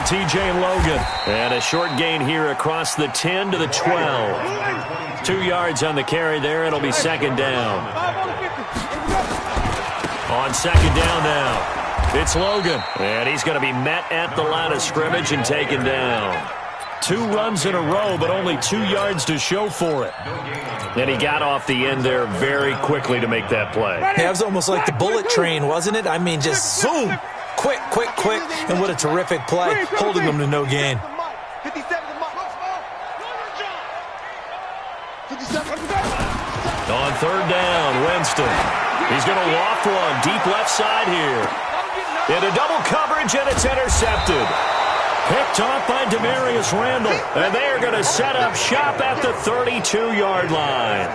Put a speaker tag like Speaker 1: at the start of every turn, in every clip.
Speaker 1: T.J. Logan. And a short gain here across the 10 to the 12. 2 yards on the carry there. It'll be second down. On second down now, it's Logan. And he's going to be met at the line of scrimmage and taken down. 2 runs in a row, but only 2 yards to show for it. And he got off the end there very quickly to make that play.
Speaker 2: Yeah, it was almost like the bullet train, wasn't it? I mean, just zoom. Quick, quick, quick. And what a terrific play, holding them to no gain.
Speaker 1: On third down, Winston. He's going to loft one deep left side here. Into double coverage, and it's intercepted. Picked off by Demarius Randall, and they are going to set up shop at the 32-yard line.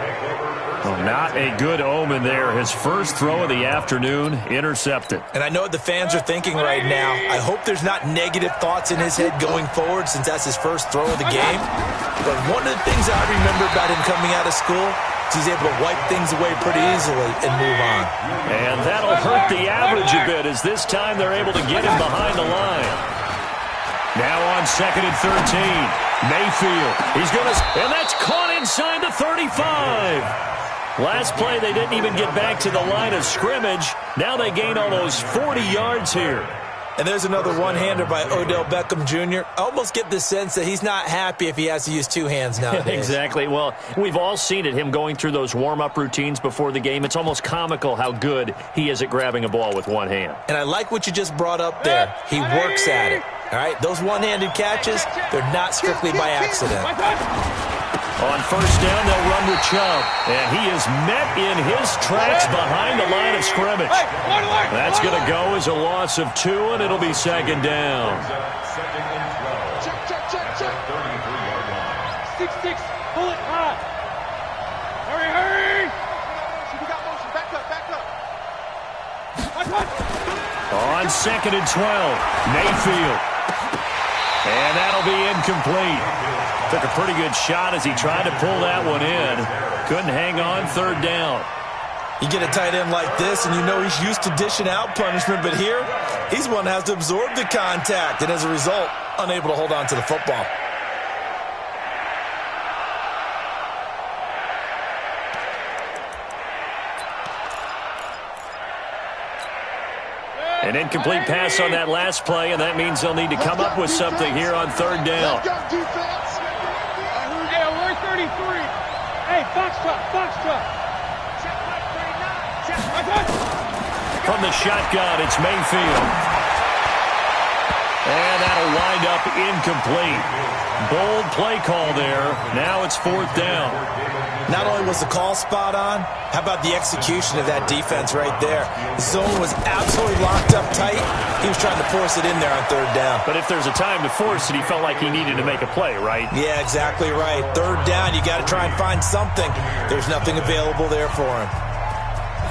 Speaker 1: Well, not a good omen there. His first throw of the afternoon intercepted.
Speaker 2: And I know what the fans are thinking right now. I hope there's not negative thoughts in his head going forward since that's his first throw of the game. But one of the things I remember about him coming out of school is he's able to wipe things away pretty easily and move on.
Speaker 1: And that'll hurt the average a bit as this time they're able to get him behind the line. Now on second and 13, Mayfield. He's going to, and that's caught inside the 35. Last play, they didn't even get back to the line of scrimmage. Now they gain almost 40 yards here.
Speaker 2: And there's another one-hander by Odell Beckham Jr. I almost get the sense that he's not happy if he has to use 2 hands nowadays.
Speaker 1: Exactly. Well, we've all seen it, him going through those warm-up routines before the game. It's almost comical how good he is at grabbing a ball with one hand.
Speaker 2: And I like what you just brought up there. He works at it. All right, those one-handed catches, they're not strictly by accident.
Speaker 1: On first down, they'll run with Chubb. And he is met in his tracks behind the line of scrimmage. That's going to go as a loss of 2, and it'll be second down.
Speaker 3: Check. 6-6, pull it high. Hurry. We got motion, back up.
Speaker 1: On second and 12, Mayfield. And that'll be incomplete. Took a pretty good shot as he tried to pull that one in. Couldn't hang on, third down.
Speaker 2: You get a tight end like this, and you know he's used to dishing out punishment, but here, he's one that has to absorb the contact, and as a result, unable to hold on to the football.
Speaker 1: An incomplete pass on that last play, and that means they'll need to come up with something here on third down.
Speaker 3: Hey, we're 33. Hey, box truck.
Speaker 1: From the shotgun, it's Mayfield. And that'll wind up incomplete. Bold play call there. Now it's fourth down.
Speaker 2: Not only was the call spot on, how about the execution of that defense right there? The zone was absolutely locked up tight. He was trying to force it in there on third down.
Speaker 1: But if there's a time to force it, he felt like he needed to make a play, right?
Speaker 2: Yeah, exactly right. Third down, you got to try and find something. There's nothing available there for him.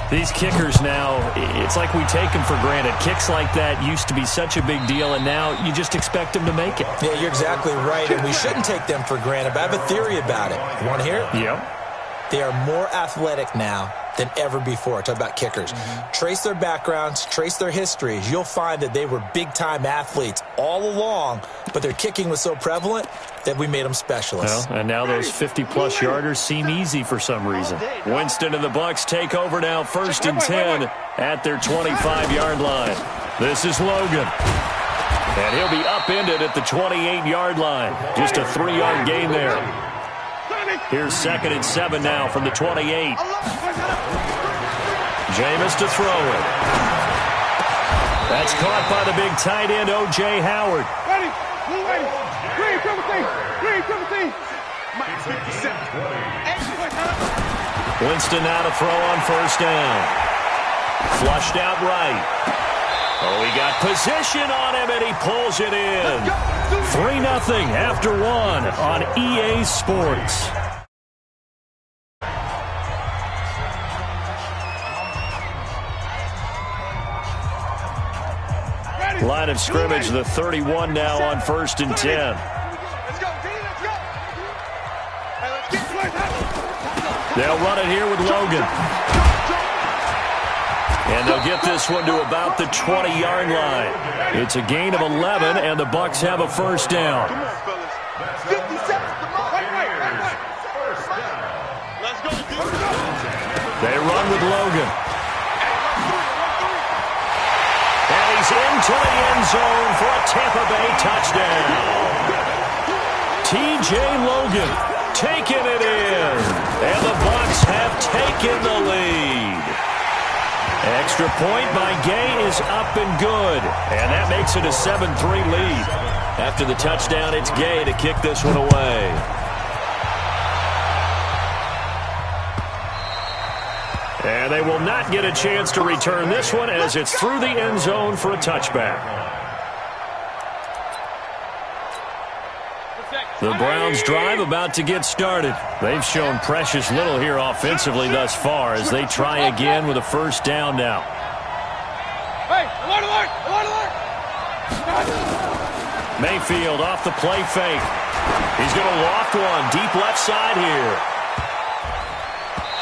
Speaker 1: These kickers now, it's like we take them for granted. Kicks like that used to be such a big deal, and now you just expect them to make it.
Speaker 2: Yeah, you're exactly right, and we shouldn't take them for granted, but I have a theory about it. You want to hear it?
Speaker 1: Yep.
Speaker 2: They are more athletic now than ever before. Talk about kickers. Trace their backgrounds, trace their histories. You'll find that they were big-time athletes all along, but their kicking was so prevalent that we made them specialists.
Speaker 1: Well, and now those 50-plus yarders seem easy for some reason. Winston and the Bucs take over now, first and 10 at their 25-yard line. This is Logan. And he'll be upended at the 28-yard line. Just a 3-yard gain there. Here's second and 7 now from the 28. Jameis to throw it. That's caught by the big tight end, O.J. Howard.
Speaker 3: Ready. Green, Timothy.
Speaker 1: Winston now to throw on first down. Flushed out right. Oh, he got position on him, and he pulls it in. 3-0 after 1 on EA Sports. Line of scrimmage, the 31 now on first and 10.
Speaker 3: Let's go, D, let's go. Hey, let's get.
Speaker 1: They'll run it here with Logan. And they'll get this one to about the 20-yard line. It's a gain of 11, and the Bucs have a first down.
Speaker 3: Come on, fellas. 50 seconds to mark. Let's go, dude.
Speaker 1: They run with Logan. And he's into the end zone for a Tampa Bay touchdown. T.J. Logan taking it in. And the Bucs have taken the lead. Extra point by Gay is up and good. And that makes it a 7-3 lead. After the touchdown, it's Gay to kick this one away. And they will not get a chance to return this one as it's through the end zone for a touchback. The Browns' drive about to get started. They've shown precious little here offensively thus far as they try again with a first down now.
Speaker 3: Hey, alert!
Speaker 1: Mayfield off the play fake. He's going to loft one deep left side here.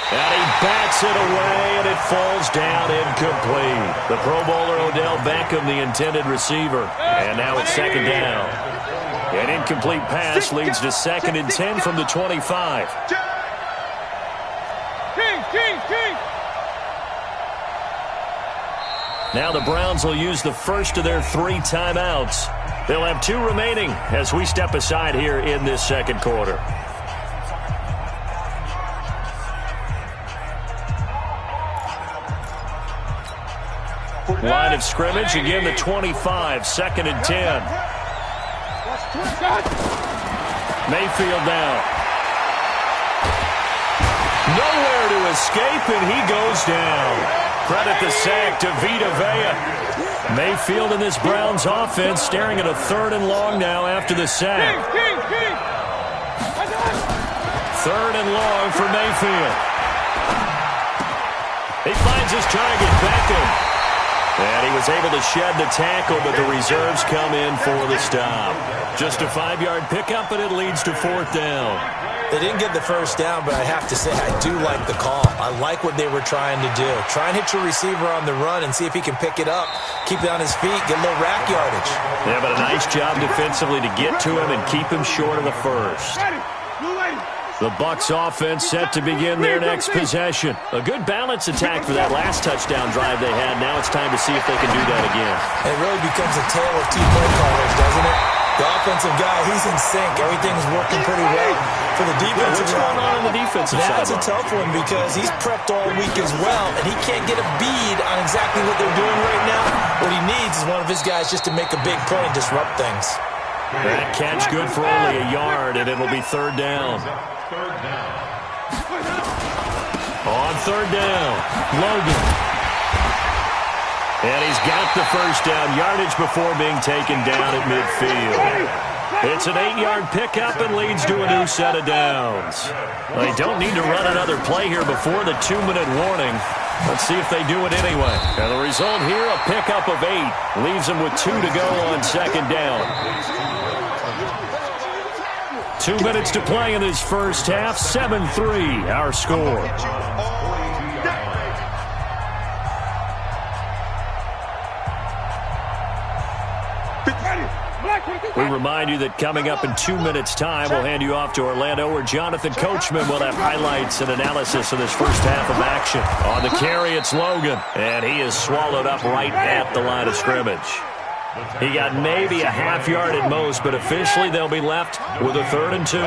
Speaker 1: And he bats it away, and it falls down incomplete. The Pro Bowler Odell Beckham, the intended receiver. And now it's second down. An incomplete pass leads to 2nd and 10 from the 25.
Speaker 3: King!
Speaker 1: Now the Browns will use the first of their 3 timeouts. They'll have 2 remaining as we step aside here in this second quarter. Line of scrimmage, again the 25, 2nd and 10. Mayfield now. Nowhere to escape, and he goes down. Credit the sack to Vita Vea. Mayfield in this Browns offense staring at a 3rd and long now after the sack. 3rd and long for Mayfield. He finds his target, Beckham. And he was able to shed the tackle, but the reserves come in for the stop. Just a 5-yard pickup, and it leads to 4th down.
Speaker 2: They didn't get the first down, but I have to say I do like the call. I like what they were trying to do. Try and hit your receiver on the run and see if he can pick it up, keep it on his feet, get a little rack yardage.
Speaker 1: Yeah, but a nice job defensively to get to him and keep him short of the first. The Bucs offense set to begin their next possession. A good balance attack for that last touchdown drive they had. Now it's time to see if they can do that again.
Speaker 2: It really becomes a tale of 2 play callers, doesn't it? The offensive guy, he's in sync. Everything's working pretty well. For the defensive
Speaker 1: What's going on the defensive side?
Speaker 2: That's a tough one because he's prepped all week as well, and he can't get a bead on exactly what they're doing right now. What he needs is one of his guys just to make a big play and disrupt things.
Speaker 1: That catch good for only a yard, and it'll be 3rd down. On 3rd down, Logan. And he's got the first down, yardage before being taken down at midfield. It's an 8-yard pickup and leads to a new set of downs. They don't need to run another play here before the 2-minute warning. Let's see if they do it anyway. And the result here, a pickup of 8. Leaves them with 2 to go on 2nd down. 2 minutes to play in this first half. 7-3, our score. We remind you that coming up in 2 minutes' time, we'll hand you off to Orlando, where Jonathan Coachman will have highlights and analysis of this first half of action. On the carry, it's Logan, and he is swallowed up right at the line of scrimmage. He got maybe a half yard at most, but officially they'll be left with a 3rd and 2.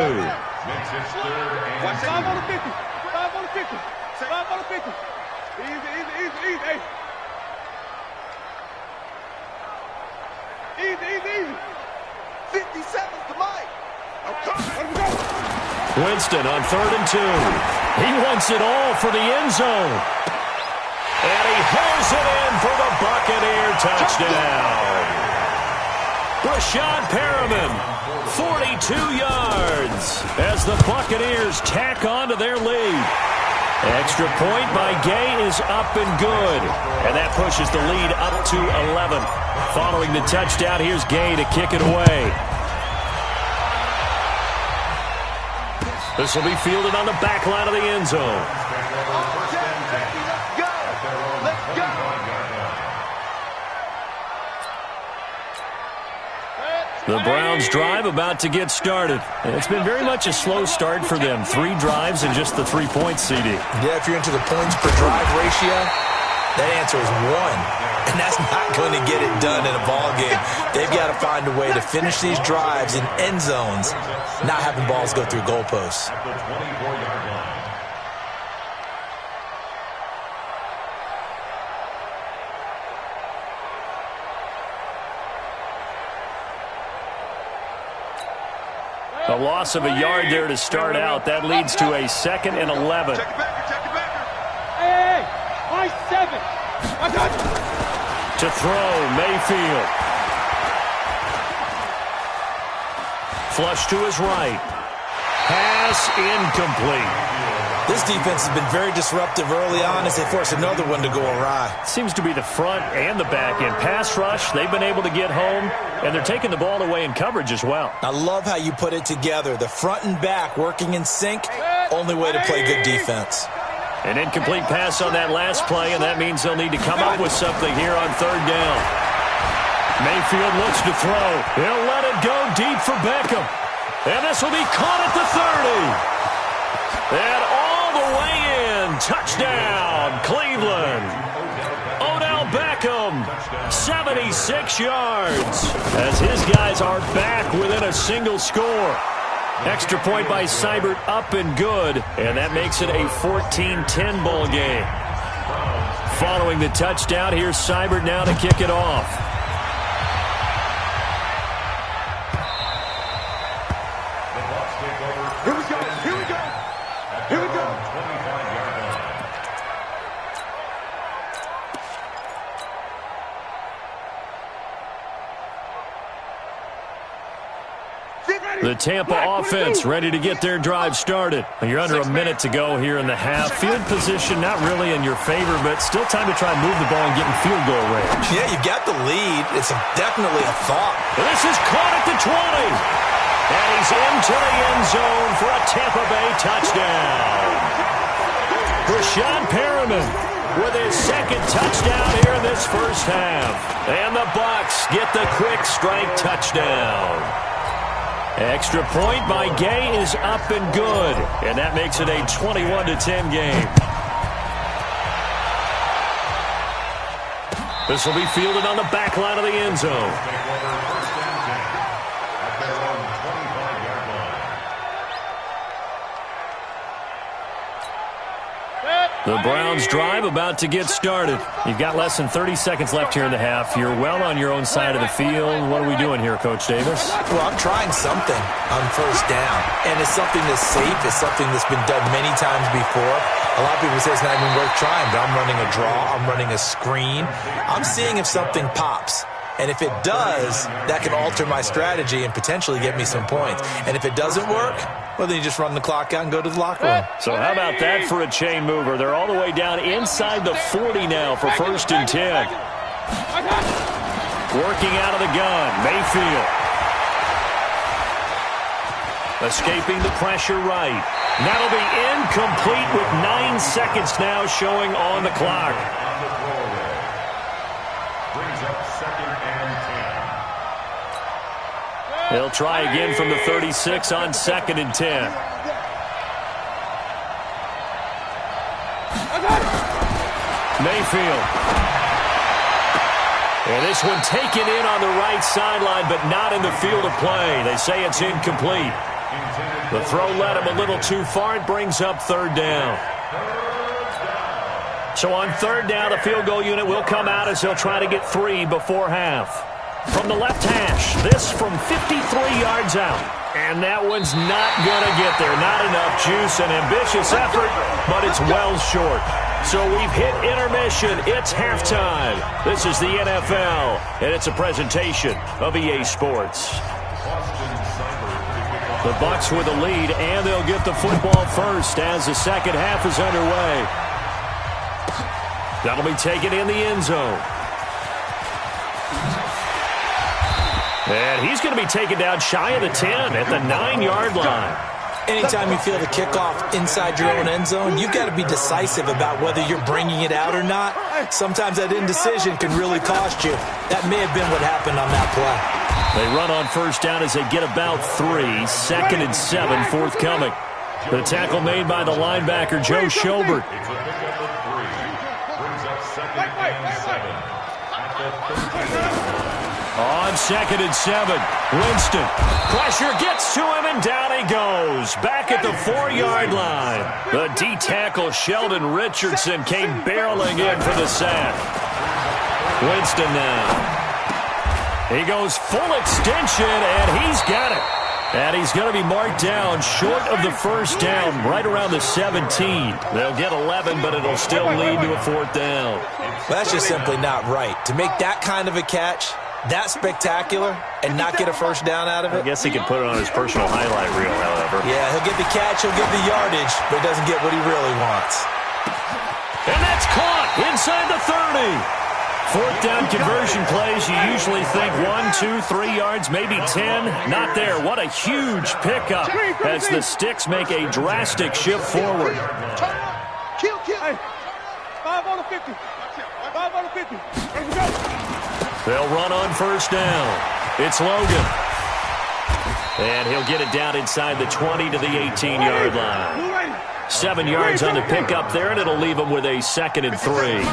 Speaker 3: Easy. 50 seconds to Mike.
Speaker 1: Winston on 3rd and 2. He wants it all for the end zone. And he hauls it in for the Buccaneer touchdown. Rashad Perriman, 42 yards as the Buccaneers tack on to their lead. Extra point by Gay is up and good. And that pushes the lead up to 11. Following the touchdown, here's Gay to kick it away. This will be fielded on the back line of the end zone.
Speaker 3: Let's go.
Speaker 1: The Browns drive about to get started. And it's been very much a slow start for them. 3 drives and just the 3 points, CD.
Speaker 2: Yeah, if you're into the points per drive ratio, that answer is 1. And that's not going to get it done in a ball game. They've got to find a way to finish these drives in end zones, not having balls go through goalposts.
Speaker 1: A loss of a yard there to start out. That leads to a 2nd and 11.
Speaker 3: Check it back. Hey, my 7. I got you.
Speaker 1: To throw, Mayfield. Flush to his right. Pass incomplete.
Speaker 2: This defense has been very disruptive early on as they force another one to go awry.
Speaker 1: Seems to be the front and the back end. Pass rush, they've been able to get home, and they're taking the ball away in coverage as well.
Speaker 2: I love how you put it together. The front and back working in sync, only way to play good defense.
Speaker 1: An incomplete pass on that last play, and that means they'll need to come up with something here on 3rd down. Mayfield looks to throw. He'll let it go deep for Beckham. And this will be caught at the 30. And all the way in. Touchdown, Cleveland. Odell Beckham, 76 yards. As his guys are back within a single score. Extra point by Seibert up and good. And that makes it a 14-10 ball game. Following the touchdown, here's Seibert now to kick it off. The Tampa offense ready to get their drive started. You're under a minute to go here in the half. Field position not really in your favor, but still time to try and move the ball and get in field goal range.
Speaker 2: Yeah, you've got the lead. It's definitely a thought.
Speaker 1: This is caught at the 20. And he's into the end zone for a Tampa Bay touchdown. Rashad Perriman with his 2nd touchdown here in this first half. And the Bucs get the quick strike touchdown. Extra point by Gay is up and good. And that makes it a 21-10 game. This will be fielded on the back line of the end zone. The Browns drive about to get started. You've got less than 30 seconds left here in the half. You're well on your own side of the field. What are we doing here, Coach Davis?
Speaker 2: Well, I'm trying something on 1st down. And it's something that's safe. It's something that's been done many times before. A lot of people say it's not even worth trying, but I'm running a draw. I'm running a screen. I'm seeing if something pops. And if it does, that can alter my strategy and potentially get me some points. And if it doesn't work, well, then you just run the clock out and go to the locker room.
Speaker 1: So how about that for a chain mover? They're all the way down inside the 40 now for 1st and 10. Working out of the gun, Mayfield. Escaping the pressure right. That'll be incomplete with 9 seconds now showing on the clock. They'll try again from the 36 on 2nd and 10. Mayfield. And this one taken in on the right sideline, but not in the field of play. They say it's incomplete. The throw led him a little too far. It brings up 3rd down. So on 3rd down, the field goal unit will come out as they'll try to get 3 before half. From the left hash, this from 53 yards out. And that one's not going to get there. Not enough juice, an ambitious effort, but it's well short. So we've hit intermission. It's halftime. This is the NFL, and it's a presentation of EA Sports. The Bucs with the lead, and they'll get the football first as the second half is underway. That'll be taken in the end zone. And he's going to be taken down shy of the 10 at the 9-yard line.
Speaker 2: Anytime you feel the kickoff inside your own end zone, you've got to be decisive about whether you're bringing it out or not. Sometimes that indecision can really cost you. That may have been what happened on that play.
Speaker 1: They run on first down as they get about 3. 2nd and 7 forthcoming. The tackle made by the linebacker, Joe Schobert. On 2nd and 7, Winston. Pressure gets to him, and down he goes. Back at the 4-yard line. The D-tackle, Sheldon Richardson, came barreling in for the sack. Winston now. He goes full extension, and he's got it. And he's going to be marked down short of the first down, right around the 17. They'll get 11, but it'll still lead to a 4th down.
Speaker 2: Well, that's just simply not right. To make that kind of a catch, that spectacular, and not get a first down out of it.
Speaker 1: I guess he can put it on his personal highlight reel, however.
Speaker 2: Yeah, he'll get the catch, he'll get the yardage, but he doesn't get what he really wants.
Speaker 1: And that's caught inside the 30. 4th down conversion plays, you usually think 1, 2, 3 yards, maybe 10. Not there. What a huge pickup as the Sticks make a drastic shift forward.
Speaker 3: Kill. 5 on the 50. 5 on the 50. Let's go.
Speaker 1: They'll run on first down. It's Logan. And he'll get it down inside the 20 to the 18-yard line. 7 yards on the pickup there, and it'll leave him with a 2nd and 3.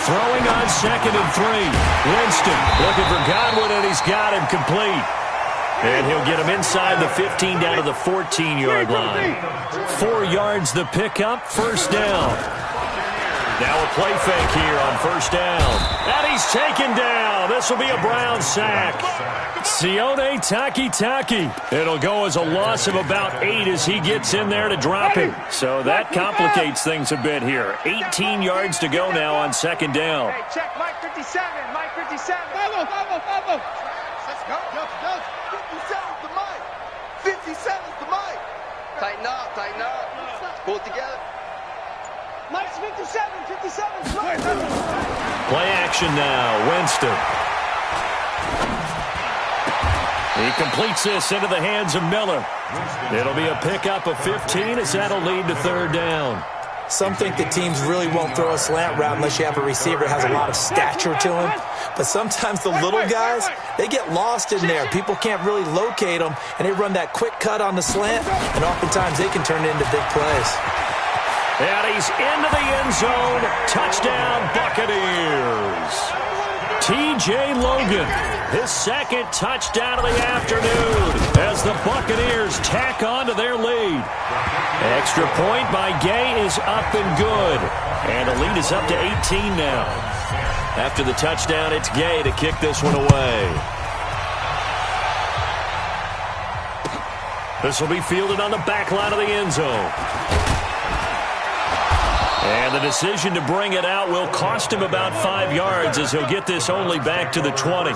Speaker 1: Throwing on 2nd and 3. Winston looking for Godwin, and he's got him complete. And he'll get him inside the 15 down to the 14-yard line. 4 yards the pickup, first down. Now a play fake here on first down. And he's taken down. This will be a Brown sack. Sione Takitaki. It'll go as a loss of about 8 as he gets in there to drop him. So that complicates things a bit here. 18 yards to go now on 2nd down.
Speaker 3: Hey, check Mike 57. Mike 57. Follow. Let's go. 57's the Mike. 57's the Mike. Tighten up. Pull it together. Mike's 57's Mike.
Speaker 1: Play action now. Winston. He completes this into the hands of Miller. It'll be a pickup of 15 as that'll lead to 3rd down.
Speaker 2: Some think that teams really won't throw a slant route unless you have a receiver that has a lot of stature to him. But sometimes the little guys, they get lost in there. People can't really locate them, and they run that quick cut on the slant, and oftentimes they can turn it into big plays.
Speaker 1: And he's into the end zone. Touchdown, Buccaneers. T.J. Logan, his 2nd touchdown of the afternoon as the Buccaneers tack on to their lead. Extra point by Gay is up and good. And the lead is up to 18 now. After the touchdown, it's Gay to kick this one away. This will be fielded on the back line of the end zone. And the decision to bring it out will cost him about 5 yards as he'll get this only back to the 20.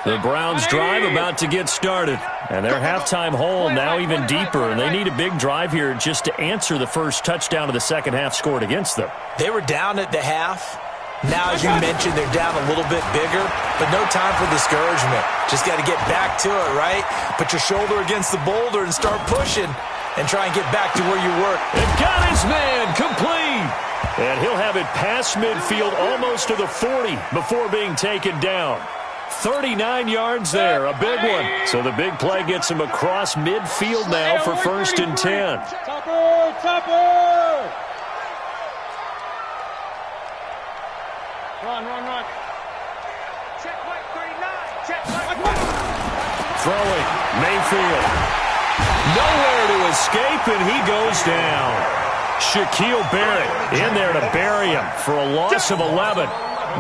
Speaker 1: The Browns drive about to get started. And their halftime hole now even deeper. And they need a big drive here just to answer the first touchdown of the second half scored against them.
Speaker 2: They were down at the half. Now, as you mentioned, they're down a little bit bigger, but no time for discouragement. Just got to get back to it, right? Put your shoulder against the boulder and start pushing and try and get back to where you were.
Speaker 1: And got his man complete. And he'll have it past midfield almost to the 40 before being taken down. 39 yards there, a big one. So the big play gets him across midfield now for 1st and 10.
Speaker 3: Topper! Run. Check Mike 39. Check Mike.
Speaker 1: Throwing, Mayfield. Nowhere to escape, and he goes down. Shaquille Barrett in there to bury him for a loss of 11.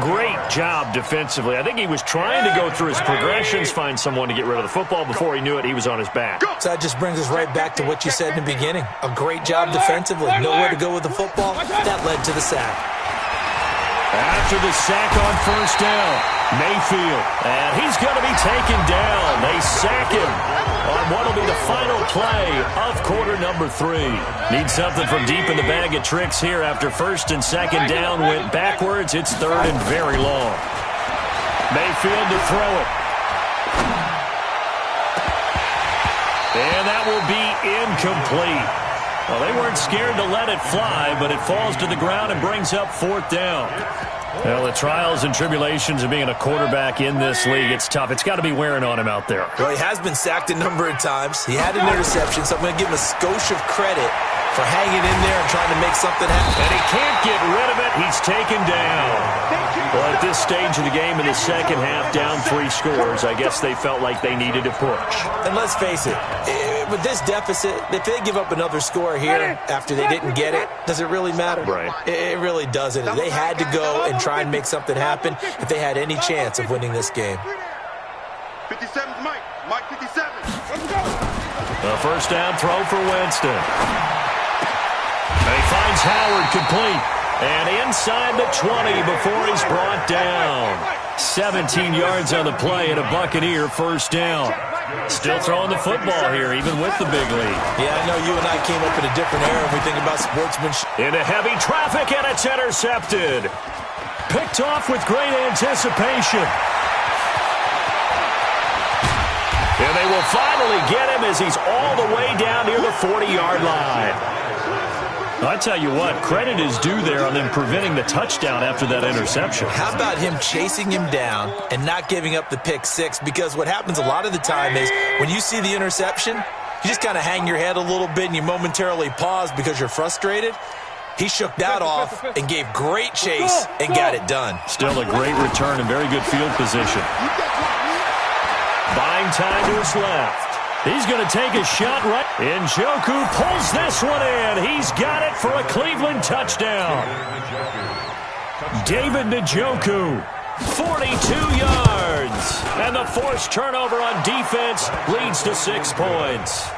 Speaker 1: Great job defensively. I think he was trying to go through his progressions, find someone to get rid of the football. Before he knew it, he was on his back.
Speaker 2: So that just brings us right back to what you said in the beginning. A great job defensively. Nowhere to go with the football. That led to the sack.
Speaker 1: After the sack on first down, Mayfield. And he's going to be taken down. They sack him on what will be the final play of quarter number 3. Need something from deep in the bag of tricks here after 1st and 2nd down went backwards. It's 3rd and very long. Mayfield to throw it. And that will be incomplete. Well, they weren't scared to let it fly, but it falls to the ground and brings up 4th down. Well, the trials and tribulations of being a quarterback in this league, it's tough. It's got to be wearing on him out there.
Speaker 2: Well, he has been sacked a number of times. He had an interception, so I'm going to give him a skosh of credit for hanging in there and trying to make something happen.
Speaker 1: And he can't get rid of it. He's taken down. Well, at this stage of the game in the second half, down 3 scores, I guess they felt like they needed to push.
Speaker 2: And let's face it, with this deficit, if they give up another score here after they didn't get it, does it really matter?
Speaker 1: Right.
Speaker 2: It really doesn't. They had to go and try and make something happen if they had any chance of winning this game.
Speaker 3: 57's Mike. Mike 57. Let's go.
Speaker 1: The first down throw for Winston. And he finds Howard complete. And inside the 20 before he's brought down. 17 yards on the play and a Buccaneer first down. Still throwing the football here, even with the big lead.
Speaker 2: Yeah, I know you and I came up in a different era when we think about sportsmanship.
Speaker 1: Into heavy traffic, and it's intercepted. Picked off with great anticipation. And they will finally get him as he's all the way down near the 40-yard line. I tell you what, credit is due there on them preventing the touchdown after that interception.
Speaker 2: How about him chasing him down and not giving up the pick six? Because what happens a lot of the time is when you see the interception, you just kind of hang your head a little bit and you momentarily pause because you're frustrated. He shook that off and gave great chase and got it done.
Speaker 1: Still a great return and very good field position. Buying time to his left. He's going to take a shot right. Njoku pulls this one in. He's got it for a Cleveland touchdown. David Njoku, 42 yards. And the forced turnover on defense leads to 6 points.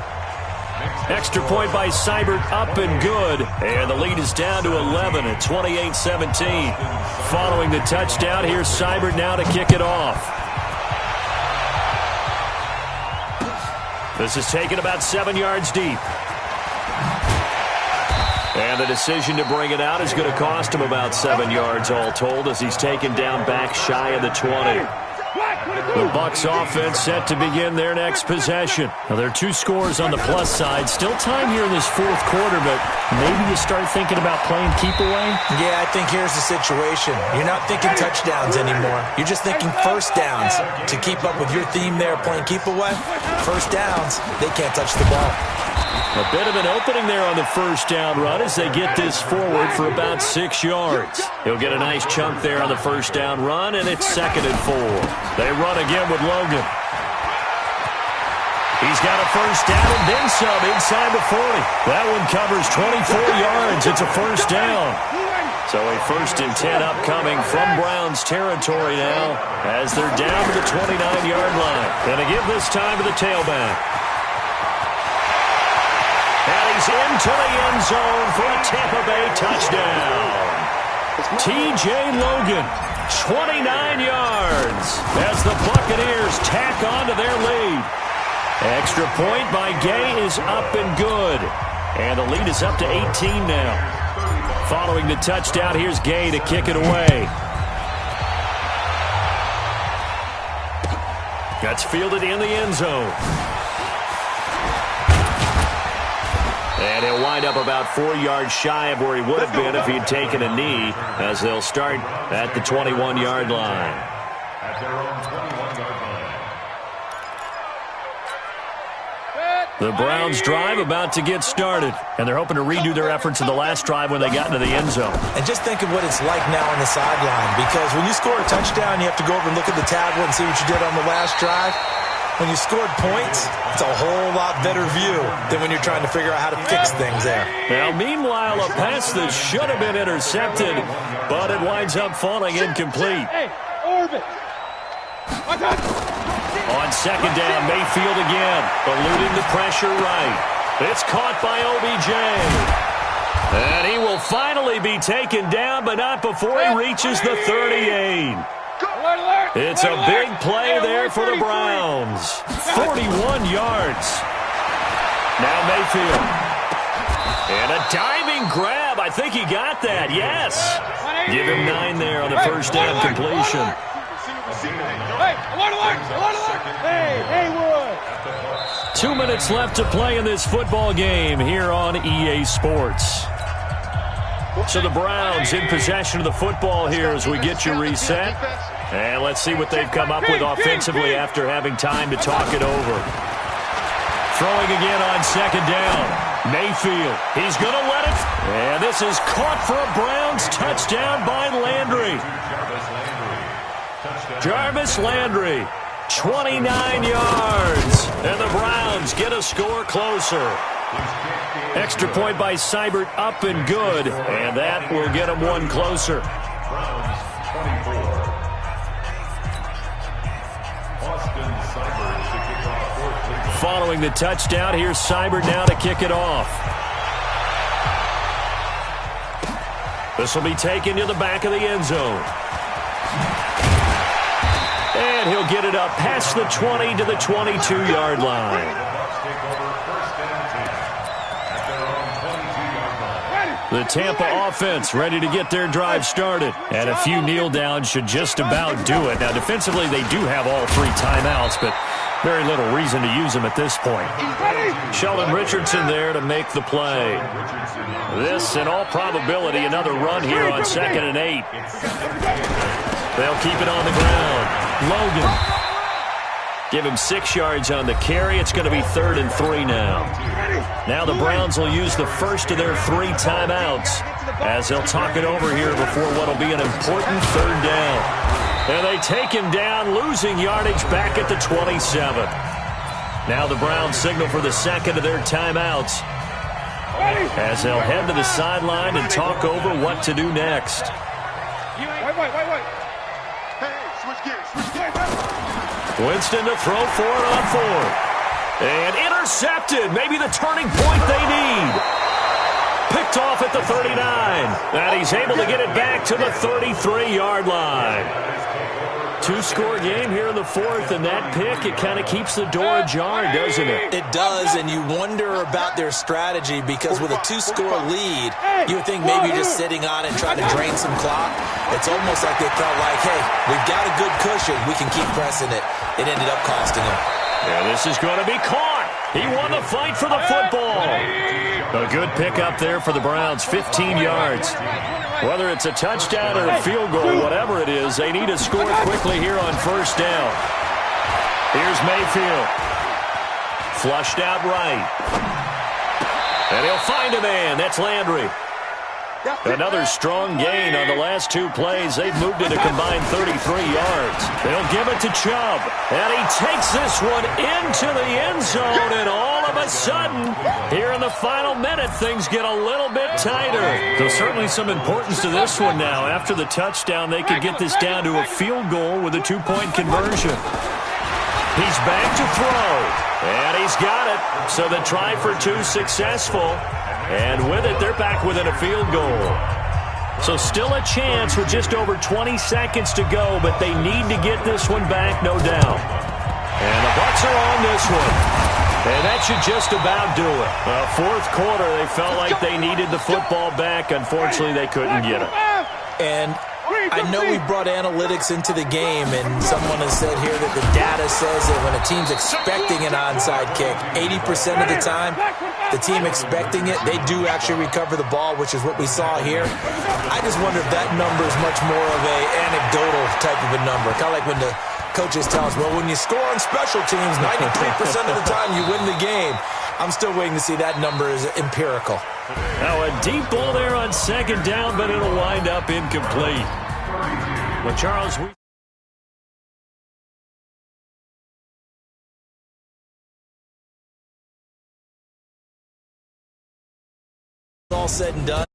Speaker 1: Extra point by Seibert, up and good. And the lead is down to 11 at 28-17. Following the touchdown, here's Seibert now to kick it off. This is taken about 7 yards deep. And the decision to bring it out is going to cost him about 7 yards all told as he's taken down back shy of the 20. The Bucs offense set to begin their next possession. Now, there are 2 scores on the plus side. Still time here in this fourth quarter, but maybe you start thinking about playing keep away?
Speaker 2: Yeah, I think here's the situation. You're not thinking touchdowns anymore. You're just thinking first downs. To keep up with your theme there, playing keep away, first downs, they can't touch the ball.
Speaker 1: A bit of an opening there on the first down run as they get this forward for about 6 yards. He'll get a nice chunk there on the first down run, and it's 2nd and 4. They run again with Logan. He's got a first down and then some inside the 40. That one covers 24 yards. It's a first down. So a 1st and 10 upcoming from Browns territory now as they're down to the 29-yard line. And to give this time to the tailback. And he's into the end zone for a Tampa Bay touchdown. T.J. Logan, 29 yards as the Buccaneers tack on to their lead. Extra point by Gay is up and good. And the lead is up to 18 now. Following the touchdown, here's Gay to kick it away. That's fielded in the end zone. And he'll wind up about 4 yards shy of where he would have been if he'd taken a knee, as they'll start at the 21-yard line. The Browns drive about to get started, and they're hoping to redo their efforts in the last drive when they got into the end zone.
Speaker 2: And just think of what it's like now on the sideline, because when you score a touchdown, you have to go over and look at the tablet and see what you did on the last drive. When you scored points, it's a whole lot better view than when you're trying to figure out how to fix things there.
Speaker 1: Now, meanwhile, a pass that should have been intercepted, but it winds up falling incomplete. On 2nd down, Mayfield again, eluding the pressure right. It's caught by OBJ. And he will finally be taken down, but not before he reaches the 38. It's a big play there for the Browns. 41 yards. Now Mayfield. And a diving grab. I think he got that. Yes. Give him 9 there on the first down completion.
Speaker 4: Hey,
Speaker 1: 2 minutes left to play in this football game here on EA Sports. So the Browns in possession of the football here as we get you reset. And let's see what they've come up with offensively after having time to talk it over. Throwing again on second down. Mayfield, he's going to let it. And this is caught for a Browns touchdown by Landry. Jarvis Landry, 29 yards. And the Browns get a score closer. Extra point by Seibert up and good. And that will get them one closer. Following the touchdown, here's Seibert now to kick it off. This will be taken to the back of the end zone. And he'll get it up past the 20 to the 22-yard line. The Tampa offense ready to get their drive started. And a few kneel downs should just about do it. Now, defensively, they do have all three timeouts, but very little reason to use them at this point. Sheldon Richardson there to make the play. This, in all probability, another run here on 2nd and 8. They'll keep it on the ground. Logan. Give him 6 yards on the carry. It's going to be 3rd and 3 now. Now the Browns will use the first of their 3 timeouts as they'll talk it over here before what will be an important 3rd down. And they take him down, losing yardage back at the 27. Now the Browns signal for the second of their timeouts as they'll head to the sideline and talk over what to do next. Winston to throw for it on 4th. And intercepted. Maybe the turning point they need. Picked off at the 39. And he's able to get it back to the 33-yard line. 2-score game here in the 4th, and that pick, it kind of keeps the door ajar, doesn't it?
Speaker 2: It does, and you wonder about their strategy because with a 2-score lead, you would think maybe you're just sitting on it and trying to drain some clock. It's almost like they felt like, hey, we've got a good cushion. We can keep pressing it. It ended up costing them.
Speaker 1: Yeah, this is going to be caught. He won the fight for the football. A good pickup there for the Browns, 15 yards. Whether it's a touchdown or a field goal, whatever it is, they need to score quickly here on 1st down. Here's Mayfield. Flushed out right. And he'll find a man. That's Landry. Another strong gain on the last 2 plays. They've moved it a combined 33 yards. They'll give it to Chubb. And he takes this one into the end zone. And all of a sudden, here in the final minute, things get a little bit tighter. There's certainly some importance to this one now. After the touchdown, they could get this down to a field goal with a 2-point conversion. He's back to throw. And he's got it. So the try for 2 successful. And with it, they're back within a field goal. So still a chance with just over 20 seconds to go, but they need to get this one back, no doubt. And the Bucs are on this one. And that should just about do it. Well, 4th quarter, they felt like they needed the football back. Unfortunately, they couldn't get it.
Speaker 2: And I know we brought analytics into the game, and someone has said here that the data says that when a team's expecting an onside kick, 80% of the time, the team expecting it, they do actually recover the ball, which is what we saw here. I just wonder if that number is much more of a anecdotal type of a number. Kind of like when the coaches tell us, well, when you score on special teams, 93% of the time you win the game. I'm still waiting to see that number is empirical.
Speaker 1: Now a deep ball there on 2nd down, but it'll wind up incomplete. Well, Charles,
Speaker 2: all said and done.